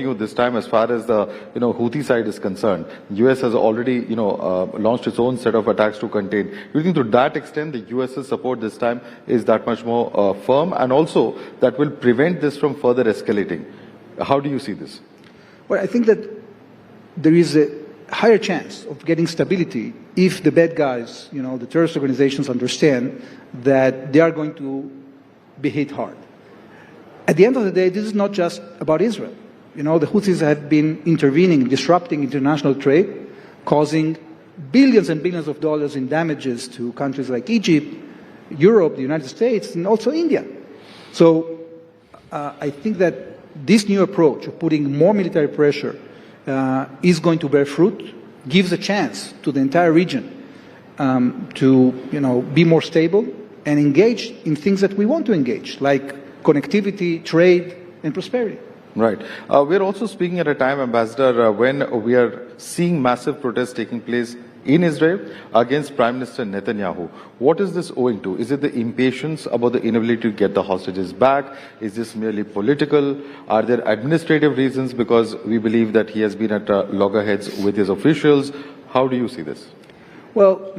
new this time as far as the Houthi side is concerned. US has already launched its own set of attacks to contain. Do you think to that extent the US's support this time is that much more firm, and also that will prevent this from further escalating? How do you see this? Well, I think that there is a higher chance of getting stability if the bad guys, the terrorist organizations, understand that they are going to be hit hard. At the end of the day, this is not just about Israel. The Houthis have been intervening, disrupting international trade, causing billions and billions of dollars in damages to countries like Egypt, Europe, the United States, and also India. So I think that this new approach of putting more military pressure is going to bear fruit, gives a chance to the entire region to be more stable and engage in things that we want to engage, like connectivity, trade, and prosperity. Right. We're also speaking at a time, Ambassador, when we are seeing massive protests taking place in Israel against Prime Minister Netanyahu. What is this owing to? Is it the impatience about the inability to get the hostages back? Is this merely political? Are there administrative reasons because we believe that he has been at loggerheads with his officials? How do you see this? Well,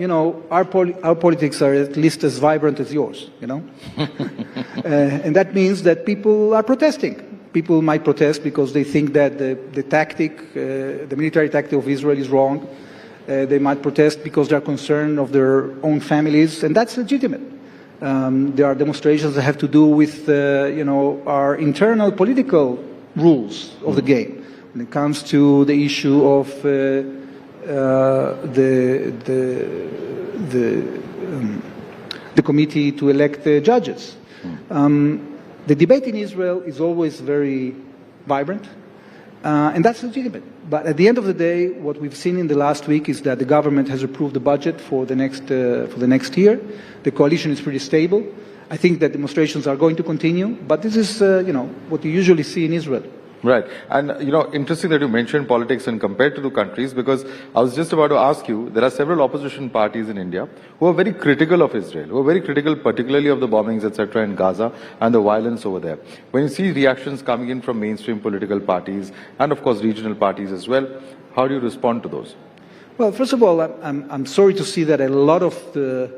our politics are at least as vibrant as yours, and that means that people are protesting. People might protest because they think that the military tactic of Israel is wrong. They might protest because they are concerned of their own families, and that's legitimate. There are demonstrations that have to do with, our internal political rules of the game. When it comes to the issue of the committee to elect judges. The debate in Israel is always very vibrant, and that's legitimate. But at the end of the day, what we've seen in the last week is that the government has approved the budget for the next year. The coalition is pretty stable. I think that demonstrations are going to continue, but this is what you usually see in Israel. Right. And, interesting that you mentioned politics and compared to the countries, because I was just about to ask you, there are several opposition parties in India who are very critical of Israel, who are very critical particularly of the bombings, etc. in Gaza and the violence over there. When you see reactions coming in from mainstream political parties and, of course, regional parties as well, how do you respond to those? Well, first of all, I'm sorry to see that a lot of the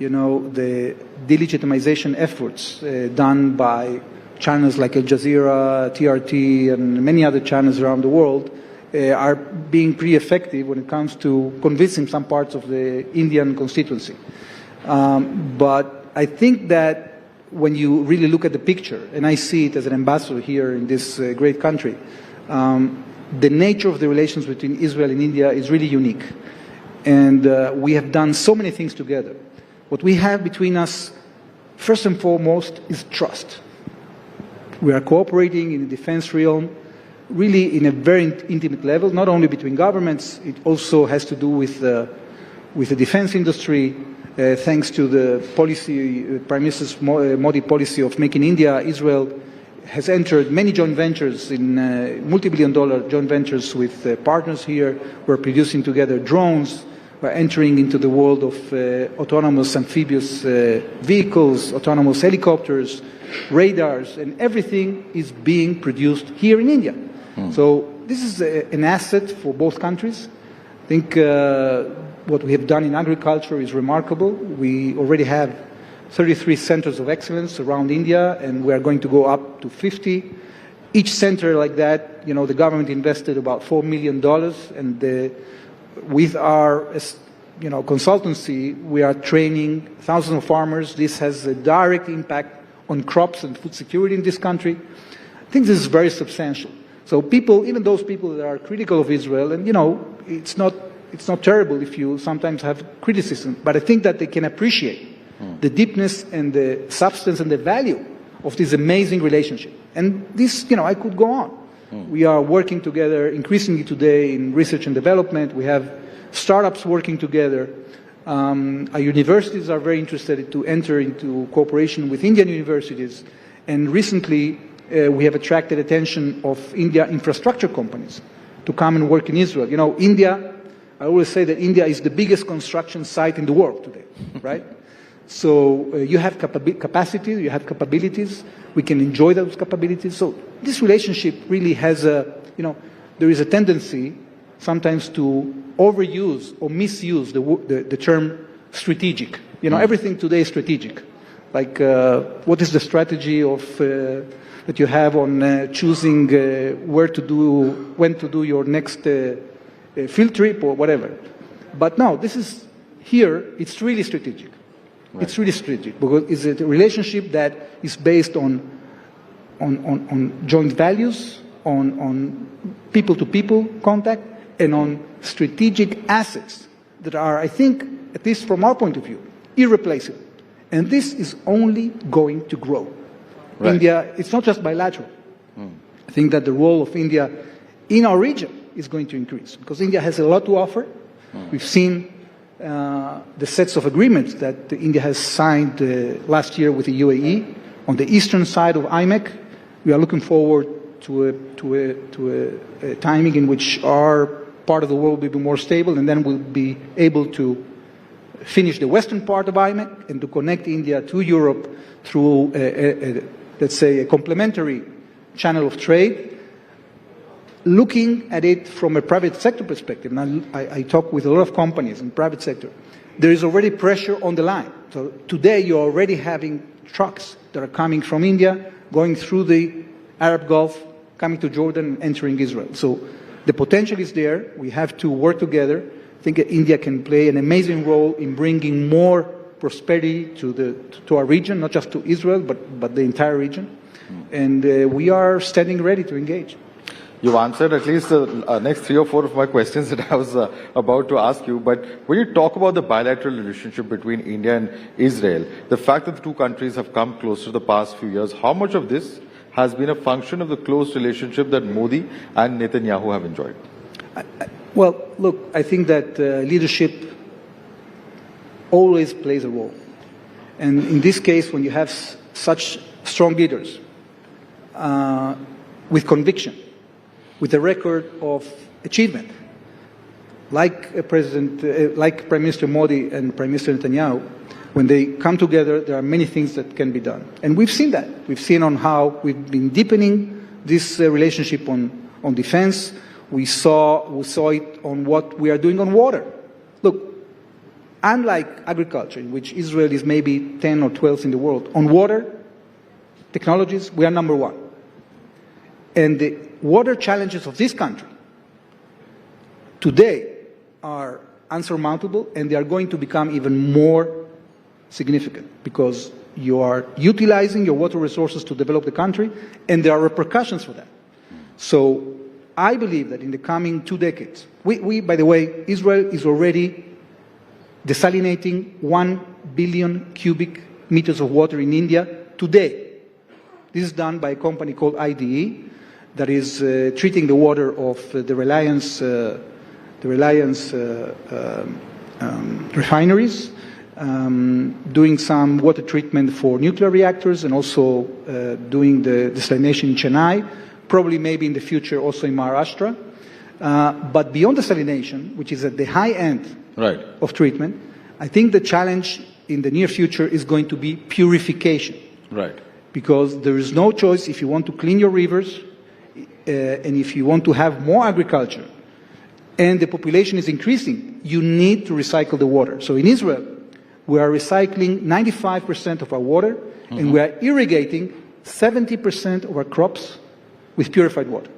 delegitimization efforts done by channels like Al Jazeera, TRT, and many other channels around the world are being pretty effective when it comes to convincing some parts of the Indian constituency. But I think that when you really look at the picture, and I see it as an ambassador here in this great country, the nature of the relations between Israel and India is really unique. And we have done so many things together. What we have between us, first and foremost, is trust. We are cooperating in the defense realm, really in a very intimate level, not only between governments, it also has to do with the defense industry. Thanks to the policy, Prime Minister Modi policy of Make in India, Israel has entered many joint ventures, in multi-billion-dollar joint ventures with partners here. We're producing together drones. We're entering into the world of autonomous amphibious vehicles, autonomous helicopters, radars, and everything is being produced here in India. So this is an asset for both countries. I think what we have done in agriculture is remarkable. We already have 33 centers of excellence around India, and we are going to go up to 50. Each center like that, the government invested about $4 million, and with our consultancy, we are training thousands of farmers. This has a direct impact on crops and food security in this country. I think this is very substantial. So people, even those people that are critical of Israel, and it's not terrible if you sometimes have criticism, but I think that they can appreciate the deepness and the substance and the value of this amazing relationship. And this, I could go on. We are working together increasingly today in research and development. We have startups working together. Our universities are very interested to enter into cooperation with Indian universities. And recently, we have attracted attention of India infrastructure companies to come and work in Israel. India, I always say that India is the biggest construction site in the world today, right? So you have capacity, you have capabilities. We can enjoy those capabilities. So this relationship really has there is a tendency sometimes to overuse or misuse the term strategic. Everything today is strategic. Like, what is the strategy of that you have on choosing when to do your next field trip or whatever? But no, it's really strategic. Right. It's really strategic because it's a relationship that is based on joint values, on people-to-people contact, and on strategic assets that are, I think, at least from our point of view, irreplaceable. And this is only going to grow. Right. India, it's not just bilateral. I think that the role of India in our region is going to increase because India has a lot to offer. We've seen the sets of agreements that India has signed last year with the UAE on the eastern side of IMEC. We are looking forward to a timing in which our part of the world will be more stable, and then we'll be able to finish the western part of IMEC and to connect India to Europe through, let's say, a complementary channel of trade. Looking at it from a private sector perspective, and I talk with a lot of companies in the private sector, there is already pressure on the line. So today you're already having trucks that are coming from India, going through the Arab Gulf, coming to Jordan, entering Israel. So the potential is there. We have to work together. I think India can play an amazing role in bringing more prosperity to our region, not just to Israel, but the entire region. And we are standing ready to engage. You've answered at least the next 3 or 4 of my questions that I was about to ask you. But when you talk about the bilateral relationship between India and Israel, the fact that the two countries have come closer the past few years, how much of this has been a function of the close relationship that Modi and Netanyahu have enjoyed? Well, look, I think that leadership always plays a role. And in this case, when you have such strong leaders with conviction, with a record of achievement, like Prime Minister Modi and Prime Minister Netanyahu, when they come together, there are many things that can be done. And we've seen that. We've seen on how we've been deepening this relationship on defense. We saw it on what we are doing on water. Look, unlike agriculture, in which Israel is maybe 10 or 12 in the world, on water technologies, we are number 1. And the water challenges of this country today are unsurmountable, and they are going to become even more significant because you are utilizing your water resources to develop the country, and there are repercussions for that. So I believe that in the coming 2 decades, by the way, Israel is already desalinating 1 billion cubic meters of water in India today. This is done by a company called IDE that is treating the water of the Reliance refineries, doing some water treatment for nuclear reactors, and also doing the desalination in Chennai, probably maybe in the future also in Maharashtra. But beyond desalination, which is at the high end of treatment, I think the challenge in the near future is going to be purification. Right. Because there is no choice if you want to clean your rivers, and if you want to have more agriculture, and the population is increasing, you need to recycle the water. So in Israel, we are recycling 95% of our water, and we are irrigating 70% of our crops with purified water.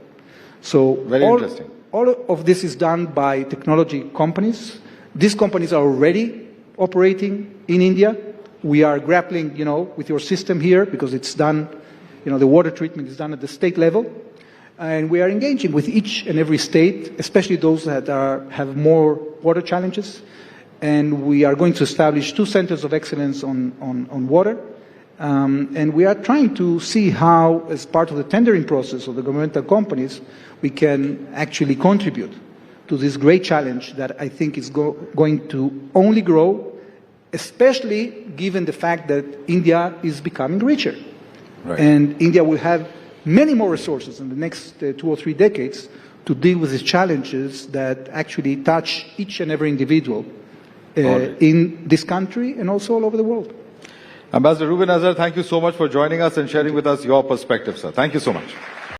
So very interesting. All of this is done by technology companies. These companies are already operating in India. We are grappling, with your system here because it's done, the water treatment is done at the state level. And we are engaging with each and every state, especially those that have more water challenges. And we are going to establish 2 centers of excellence on water. And we are trying to see how, as part of the tendering process of the governmental companies, we can actually contribute to this great challenge that I think is going to only grow, especially given the fact that India is becoming richer. Right. And India will have many more resources in the next 2 or 3 decades to deal with these challenges that actually touch each and every individual in this country and also all over the world. Ambassador Reuven Azar, thank you so much for joining us and sharing with us your perspective, sir. Thank you so much.